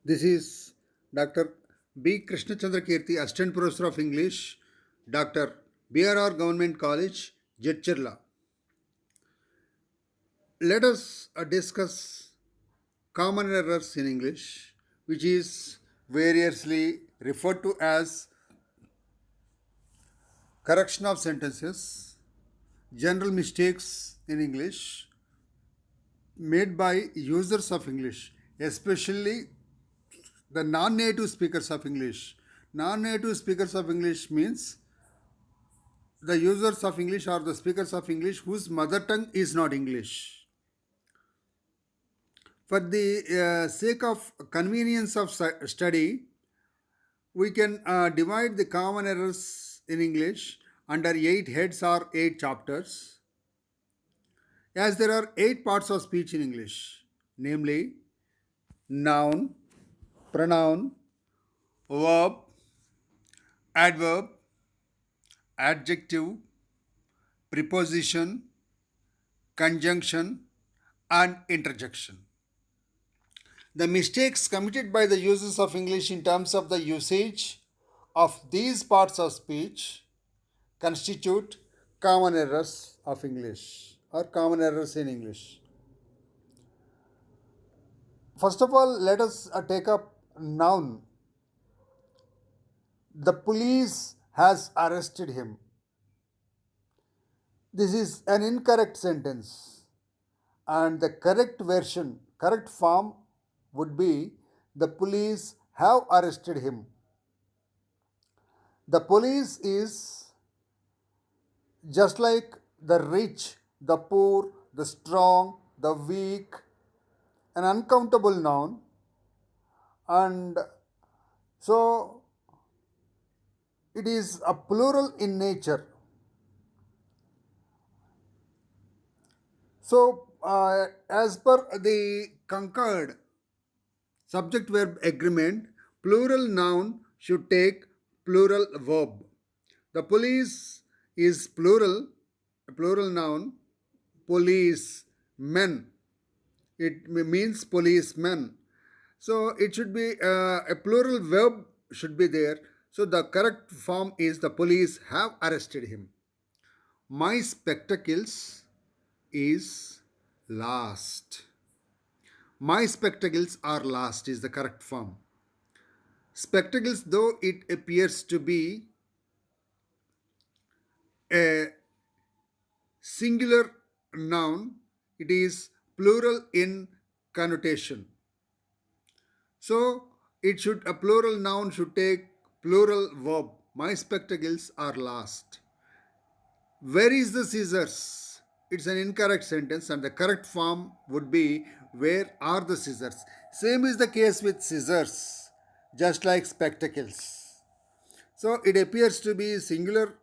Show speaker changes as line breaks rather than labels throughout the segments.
This is Dr. B. Krishnachandra Kirti, Assistant Professor of English, Dr. BRR Government College, Jetchirla. Let us discuss common errors in English, which is variously referred to as correction of sentences, general mistakes in English made by users of English, especially the non-native speakers of English. Non-native speakers of English means the users of English or the speakers of English whose mother tongue is not English. For the sake of convenience of study, we can divide the common errors in English under 8 heads or 8 chapters, as there are 8 parts of speech in English, namely noun, pronoun, verb, adverb, adjective, preposition, conjunction, and interjection. The mistakes committed by the users of English in terms of the usage of these parts of speech constitute common errors of English or common errors in English. First of all, let us take up noun. The police has arrested him. This is an incorrect sentence, and the correct version, correct form would be the police have arrested him. The police is just like the rich, the poor, the strong, the weak, an uncountable noun, and so it is a plural in nature. So, as per the Concord subject verb agreement, plural noun should take plural verb. The police is plural noun, police men. It means policemen. So it should be a plural verb should be there. So the correct form is the police have arrested him. My spectacles is lost. My spectacles are lost is the correct form. Spectacles, though it appears to be a singular noun, it is plural in connotation. So it should a plural noun should take plural verb. My spectacles are lost. Where is the scissors? It's an incorrect sentence, and the correct form would be where are the scissors? Same is the case with scissors, just like spectacles. So it appears to be singular,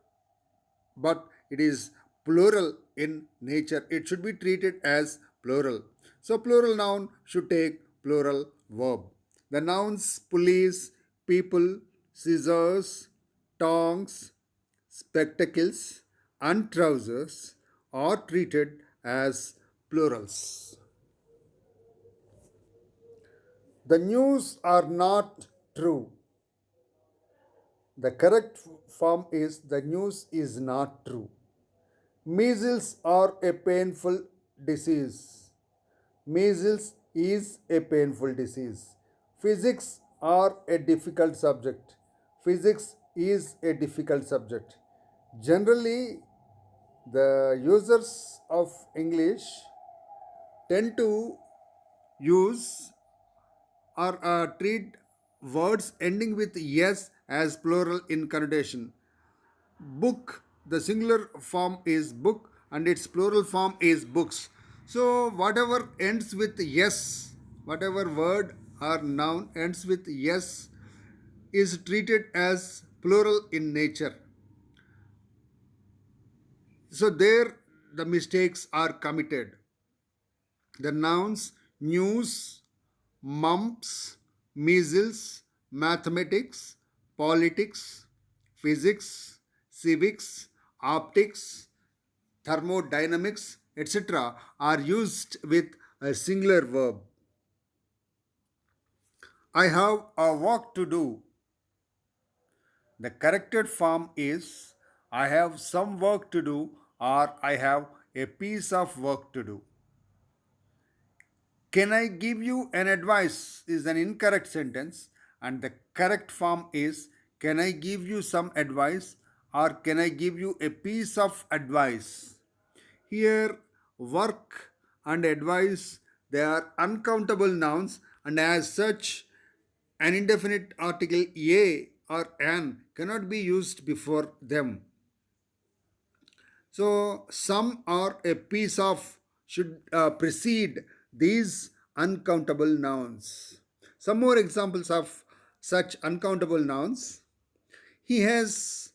but it is plural in nature. It should be treated as plural. So plural noun should take plural verb. The nouns police, people, scissors, tongs, spectacles, and trousers are treated as plurals. The news are not true. The correct form is the news is not true. Measles are a painful disease. Measles is a painful disease. Physics are a difficult subject. Physics is a difficult subject. Generally, the users of English tend to use or treat words ending with yes as plural in connotation. Book, the singular form is book and its plural form is books. So, whatever ends with yes, whatever word or noun ends with yes is treated as plural in nature. So, there the mistakes are committed. The nouns news, mumps, measles, mathematics, politics, physics, civics, optics, thermodynamics, etc., are used with a singular verb. I have a work to do. The corrected form is I have some work to do or I have a piece of work to do. Can I give you an advice is an incorrect sentence, and the correct form is can I give you some advice or can I give you a piece of advice. Here, work and advice, they are uncountable nouns, and as such, an indefinite article a or an cannot be used before them. So, some or a piece of should precede these uncountable nouns. Some more examples of such uncountable nouns. He has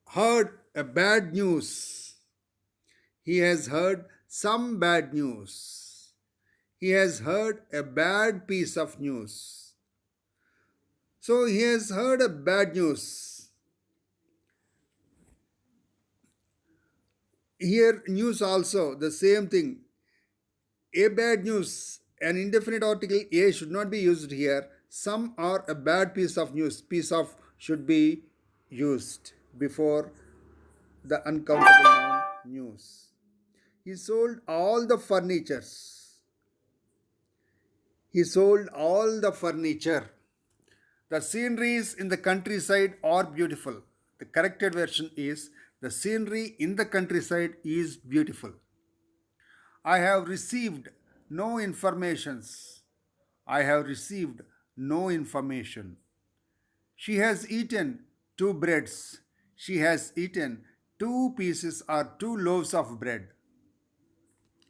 heard a bad news. He has heard some bad news. He has heard a bad piece of news. So he has heard a bad news. Here, news also, the same thing. A bad news, an indefinite article a should not be used here. Some or a bad piece of news, piece of should be used before the uncountable noun news. He sold all the furnitures. He sold all the furniture. The sceneries in the countryside are beautiful. The corrected version is the scenery in the countryside is beautiful. I have received no informations. I have received no information. She has eaten two breads. She has eaten two pieces or two loaves of bread.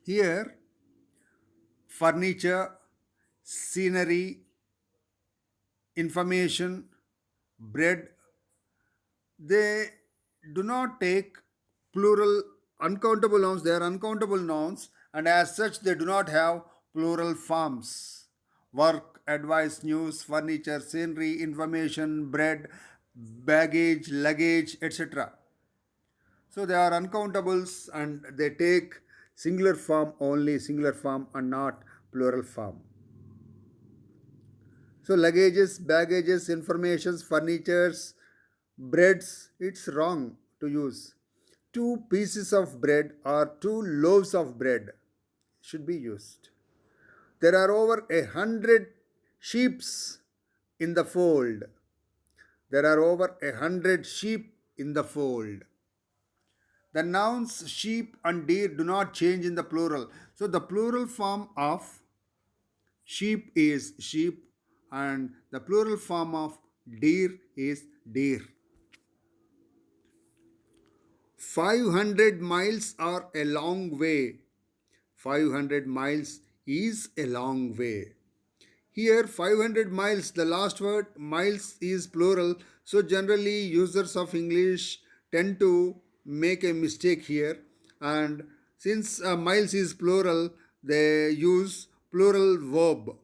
Here, furniture, scenery, information, bread, they do not take plural uncountable nouns. They are uncountable nouns, and as such, they do not have plural forms. Work, advice, news, furniture, scenery, information, bread, baggage, luggage, etc. So they are uncountables and they take singular form only, singular form and not plural form. So luggages, baggages, informations, furnitures, breads, it's wrong to use. Two pieces of bread or two loaves of bread should be used. There are over 100 sheeps in the fold. There are over 100 sheep in the fold. The nouns sheep and deer do not change in the plural. So the plural form of sheep is sheep and the plural form of deer is deer. 500 miles are a long way. 500 miles is a long way. Here 500 miles, the last word miles is plural. So generally users of English tend to make a mistake here, and since miles is plural, they use plural verb.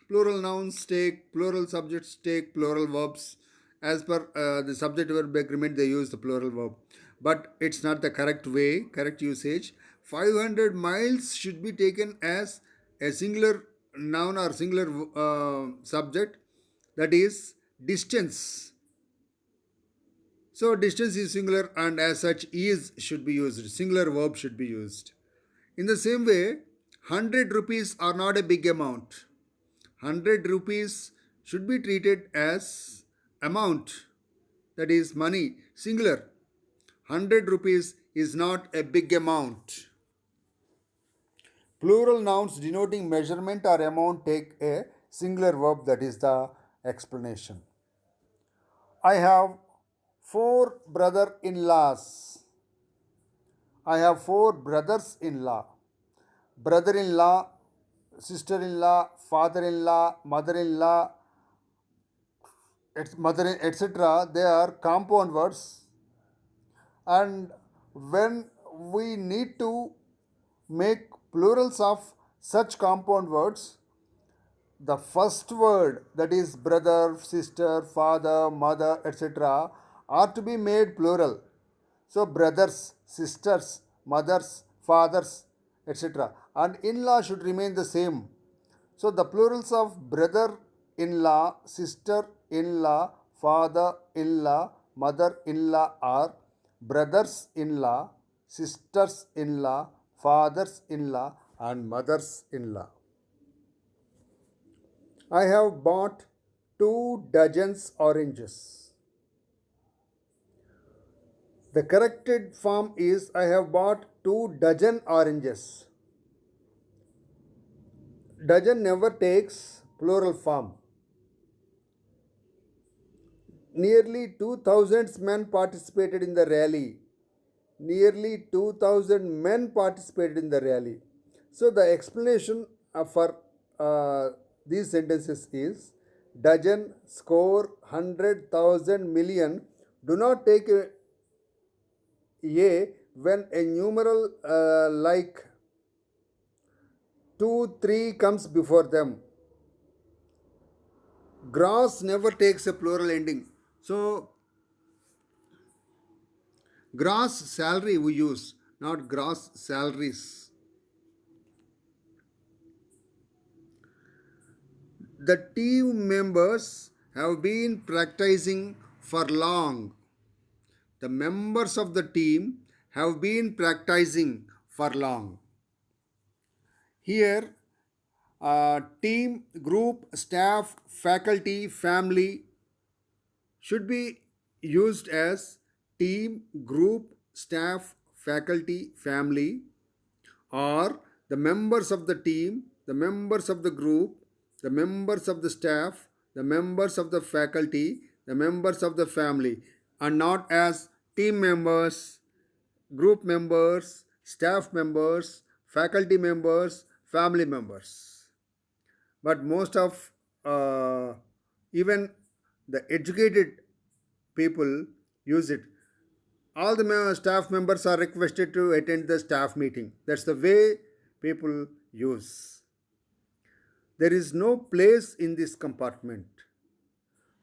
Plural nouns take, plural subjects take plural verbs. As per the subject verb agreement, they use the plural verb. But it's not the correct way, correct usage. 500 miles should be taken as a singular noun or singular subject, that is distance. So distance is singular and as such is should be used. Singular verb should be used. In the same way, 100 rupees are not a big amount. 100 rupees should be treated as amount, that is money, singular. 100 rupees is not a big amount. Plural nouns denoting measurement or amount take a singular verb, that is the explanation. I have four brother-in-laws. I have four brothers-in-law. Brother-in-law, sister-in-law, father-in-law, mother-in-law, mother, etc. They are compound words, and when we need to make plurals of such compound words, the first word, that is brother, sister, father, mother, etc., are to be made plural. So brothers, sisters, mothers, fathers, etc., and in law should remain the same. So the plurals of brother-in-law, sister-in-law, father-in-law, mother-in-law are brothers-in-law, sisters-in-law, fathers-in-law, and mothers-in-law. I have bought 2 dozens oranges. The corrected form is I have bought 2 dozen oranges. Dozen never takes plural form. Nearly 2,000 men participated in the rally. Nearly 2,000 men participated in the rally. So the explanation for these sentences is dozen, score, 100,000, million do not take a when a numeral like 2, 3 comes before them. Gross never takes a plural ending. So gross salary we use, not gross salaries. The team members have been practicing for long. The members of the team have been practicing for long. Here, team, group, staff, faculty, family should be used as team, group, staff, faculty, family, or the members of the team, the members of the group, the members of the staff, the members of the faculty, the members of the family, and not as team members, group members, staff members, faculty members, family members. But most of even the educated people use it. All the staff members are requested to attend the staff meeting. That's the way people use. There is no place in this compartment.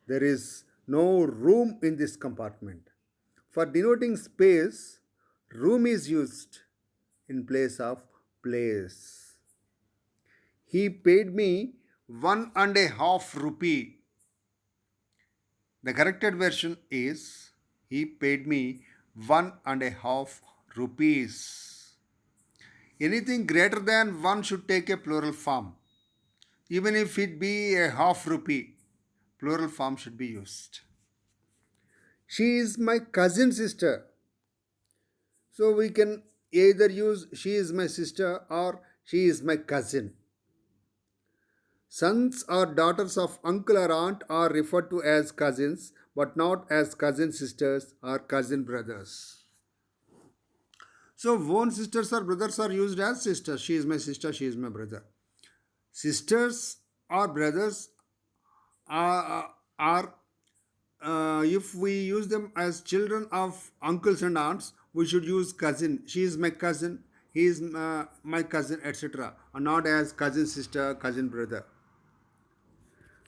There is no room in this compartment. For denoting space, room is used in place of place. He paid me 1.5 rupee. The corrected version is he paid me 1.5 rupees. Anything greater than 1 should take a plural form. Even if it be a half rupee, plural form should be used. She is my cousin sister. So we can either use she is my sister or she is my cousin. Sons or daughters of uncle or aunt are referred to as cousins, but not as cousin sisters or cousin brothers. So own sisters or brothers are used as sisters. She is my sister, she is my brother. Sisters or brothers are if we use them as children of uncles and aunts, we should use cousin. She is my cousin, he is my cousin, etc. And not as cousin sister, cousin brother.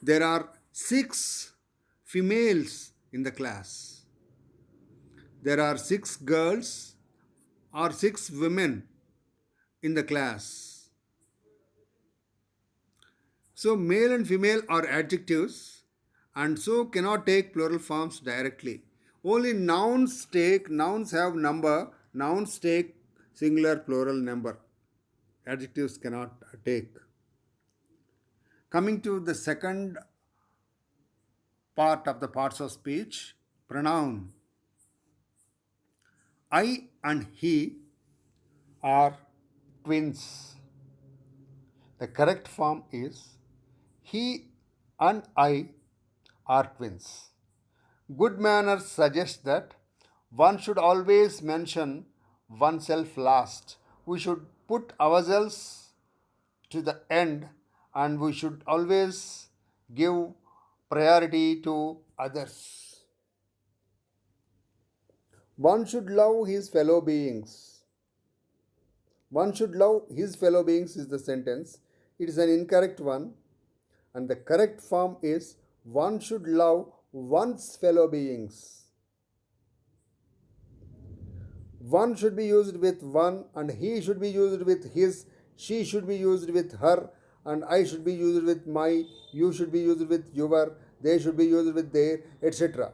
There are 6 females in the class. There are 6 girls or 6 women in the class. So male and female are adjectives and so cannot take plural forms directly. Only nouns have number, nouns take singular, plural, number. Adjectives cannot take. Coming to the second part of the parts of speech, pronoun. I and he are twins. The correct form is he and I are twins. Good manners suggest that one should always mention oneself last. We should put ourselves to the end and we should always give priority to others. One should love his fellow beings. One should love his fellow beings is the sentence. It is an incorrect one, and the correct form is one should love one's fellow beings. One should be used with one, and he should be used with his, she should be used with her, and I should be used with my, you should be used with your, they should be used with their, etc.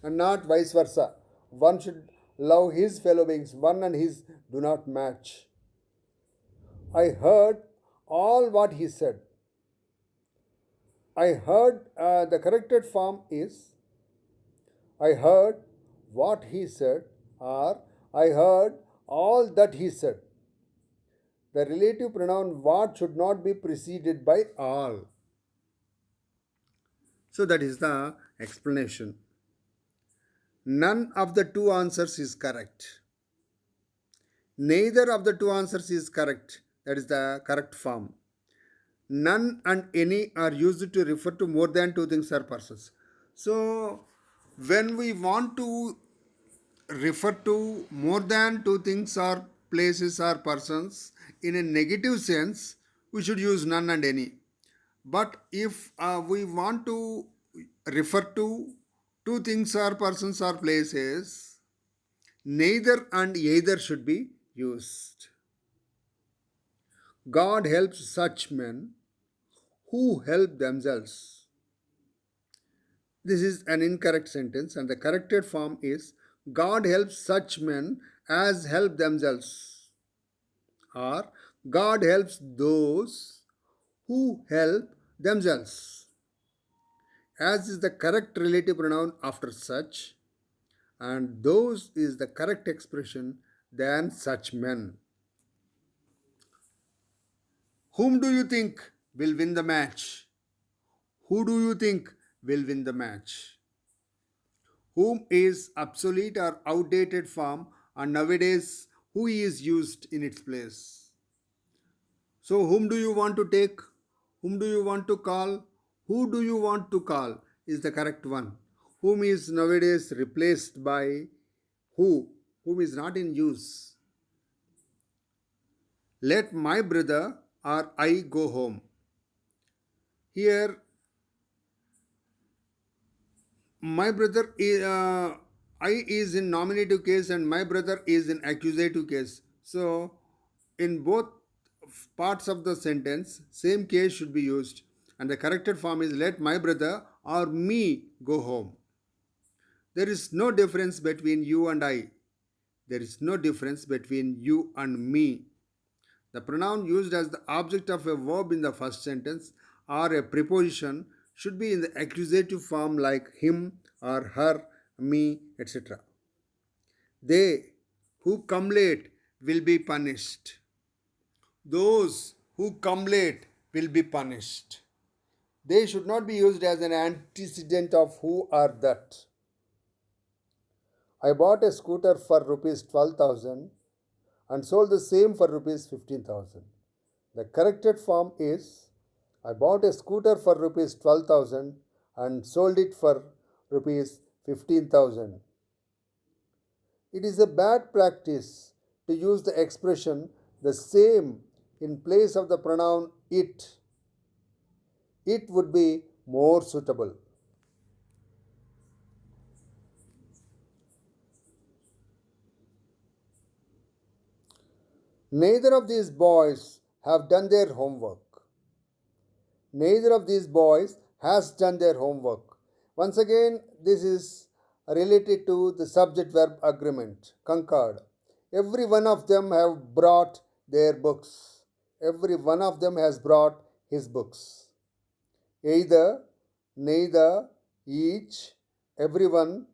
And not vice versa. One should love his fellow beings, one and his do not match. I heard all what he said. I heard, the corrected form is I heard what he said, or I heard all that he said. The relative pronoun what should not be preceded by all. So that is the explanation. None of the two answers is correct. Neither of the two answers is correct. That is the correct form. None and any are used to refer to more than two things or persons. So, when we want to refer to more than two things or places or persons in a negative sense, we should use none and any. But if we want to refer to two things or persons or places, neither and either should be used. God helps such men who help themselves. This is an incorrect sentence, and the corrected form is God helps such men as help themselves, or God helps those who help themselves. As is the correct relative pronoun after such, and those is the correct expression than such men. Whom do you think will win the match? Who do you think will win the match? Whom is obsolete or outdated form, and nowadays who is used in its place. So, whom do you want to take? Whom do you want to call? Who do you want to call is the correct one. Whom is nowadays replaced by who? Whom is not in use. Let my brother or I go home. Here, my brother is, I is in nominative case and my brother is in accusative case. So, in both parts of the sentence, same case should be used. And the corrected form is let my brother or me go home. There is no difference between you and I. There is no difference between you and me. The pronoun used as the object of a verb in the first sentence or a preposition should be in the accusative form like him or her, me, etc. They who come late will be punished. Those who come late will be punished. They should not be used as an antecedent of who or that. I bought a scooter for rupees 12,000 and sold the same for rupees 15,000. The corrected form is I bought a scooter for rupees 12,000 and sold it for rupees 15,000. It is a bad practice to use the expression the same in place of the pronoun it. It would be more suitable. Neither of these boys have done their homework. Neither of these boys has done their homework. Once again, this is related to the subject verb agreement, concord. Every one of them have brought their books. Every one of them has brought his books. Either, neither, each, everyone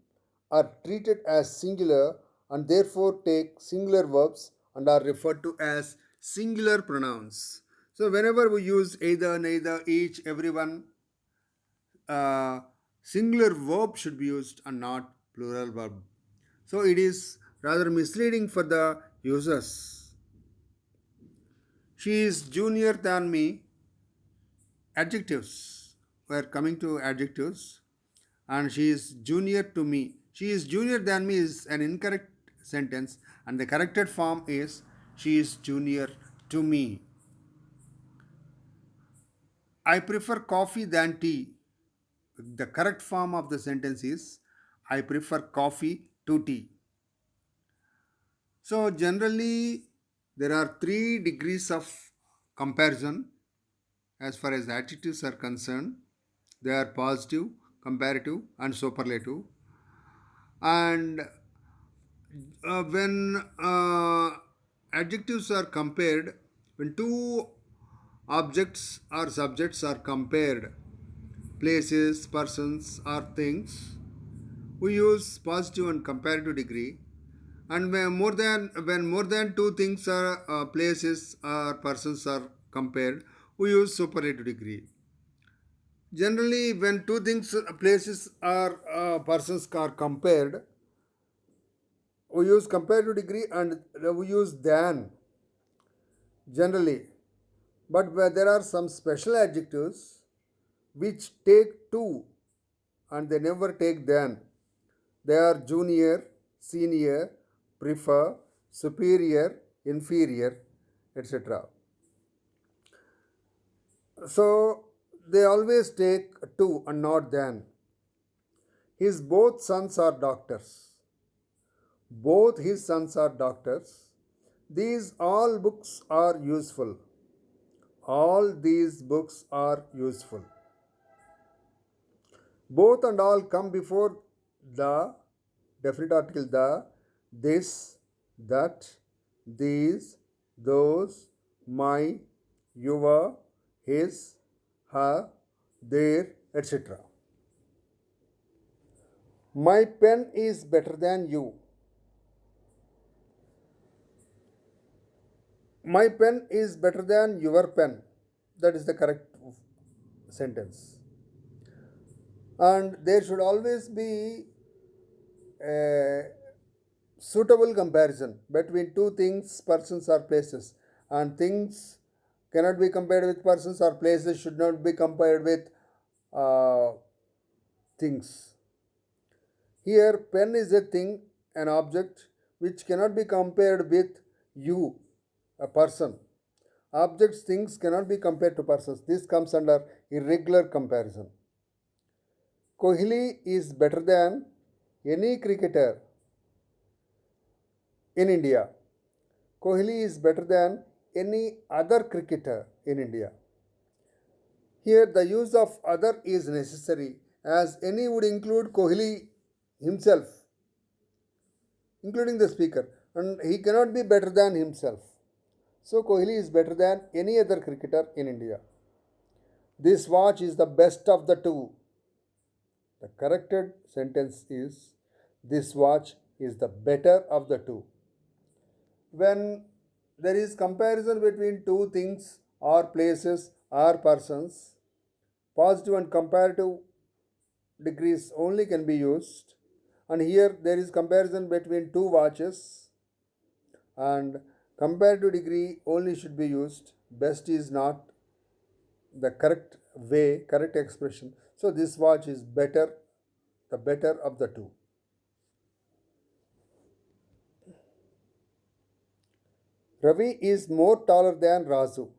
are treated as singular and therefore take singular verbs and are referred to as singular pronouns. So, whenever we use either, neither, each, everyone, singular verb should be used and not plural verb. So, it is rather misleading for the users. She is junior than me. Adjectives. We are coming to adjectives. And she is junior to me. She is junior than me is an incorrect sentence, and the corrected form is she is junior to me. I prefer coffee than tea. The correct form of the sentence is I prefer coffee to tea. So, generally, there are three degrees of comparison. as far as adjectives are concerned. They are positive, comparative, and superlative. And when adjectives are compared, when two objects or subjects are compared, places, persons, or things, we use positive and comparative degree. And when more than two things are places or persons are compared, we use superlative degree. Generally, when two things, places or persons are compared, we use comparative degree and we use than generally. But where there are some special adjectives which take two and they never take than. They are junior, senior, prefer, superior, inferior, etc. So they always take two and not than. His both sons are doctors. Both his sons are doctors. These all books are useful. All these books are useful. Both and all come before the definite article the, this, that, these, those, my, your, his, her, their, etc. My pen is better than you. My pen is better than your pen. That is the correct sentence. And there should always be a suitable comparison between two things, persons, or places. And things cannot be compared with persons, or places should not be compared with uh, things. Here, pen is a thing, an object, which cannot be compared with you, a person. Objects, things cannot be compared to persons. This comes under irregular comparison. Kohli is better than any cricketer in India. Kohli is better than any other cricketer in India. Here, the use of other is necessary, as any would include Kohli himself, including the speaker, and he cannot be better than himself. So, Kohli is better than any other cricketer in India. This watch is the best of the two. The corrected sentence is this watch is the better of the two. When there is comparison between two things or places or persons, positive and comparative degrees only can be used. And here there is comparison between two watches and comparative degree only should be used. Best is not the correct way, correct expression. So this watch is better, the better of the two. Ravi is more taller than Razu.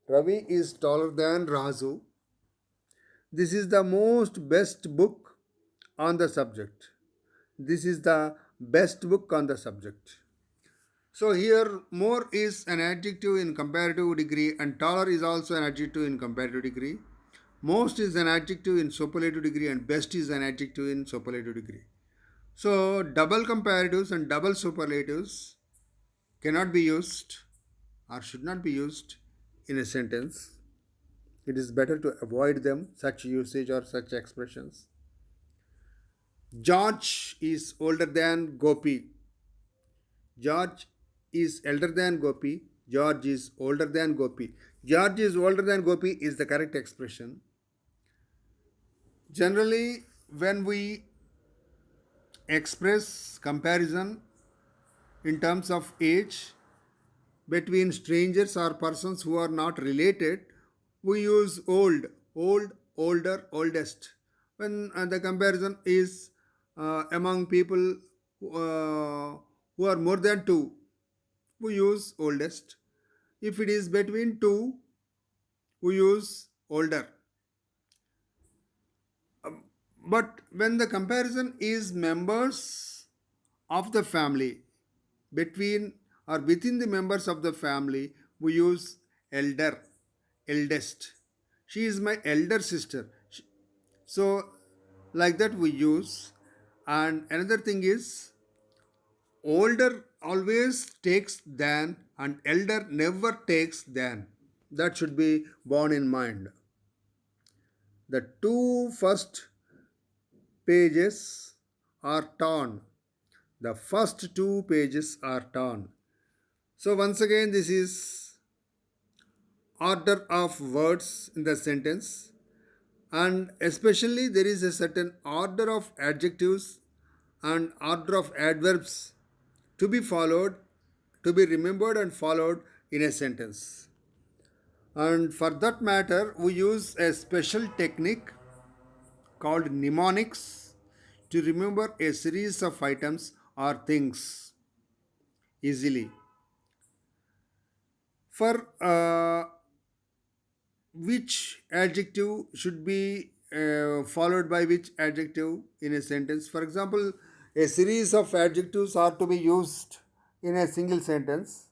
Ravi is taller than Razu. This is the most best book on the subject. This is the best book on the subject. So here more is an adjective in comparative degree and taller is also an adjective in comparative degree. Most is an adjective in superlative degree and best is an adjective in superlative degree. So double comparatives and double superlatives cannot be used or should not be used in a sentence. It is better to avoid them, such usage or such expressions. George is older than Gopi. George is elder than Gopi. George is older than Gopi. George is older than Gopi is the correct expression. Generally, when we express comparison in terms of age between strangers or persons who are not related, we use old, old, older, oldest. When the comparison is among people who are more than two, we use oldest. If it is between two, we use older. But when the comparison is members of the family, between or within the members of the family, we use elder. eldest. She is my elder sister. So, like that we use. And another thing is, older always takes than, and elder never takes than. That should be borne in mind. The two first pages are torn. The first two pages are torn. So, once again, this is order of words in the sentence, and especially there is a certain order of adjectives and order of adverbs to be followed, to be remembered and followed in a sentence. And for that matter, we use a special technique called mnemonics to remember a series of items or things easily. For which adjective should be followed by which adjective in a sentence. For example, a series of adjectives are to be used in a single sentence.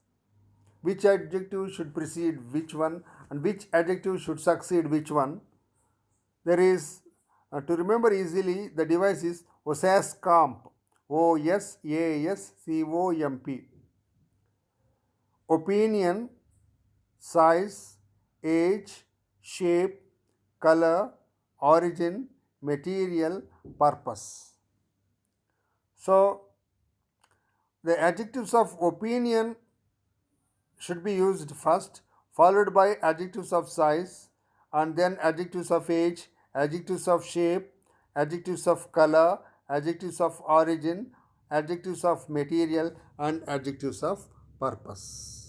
Which adjective should precede which one, and which adjective should succeed which one. There is, to remember easily, the device is OSASCOMP. OSASCOMP. Opinion, size, age, shape, color, origin, material, purpose. So, the adjectives of opinion should be used first, followed by adjectives of size, and then adjectives of age, adjectives of shape, adjectives of color, adjectives of origin, adjectives of material, and adjectives of purpose.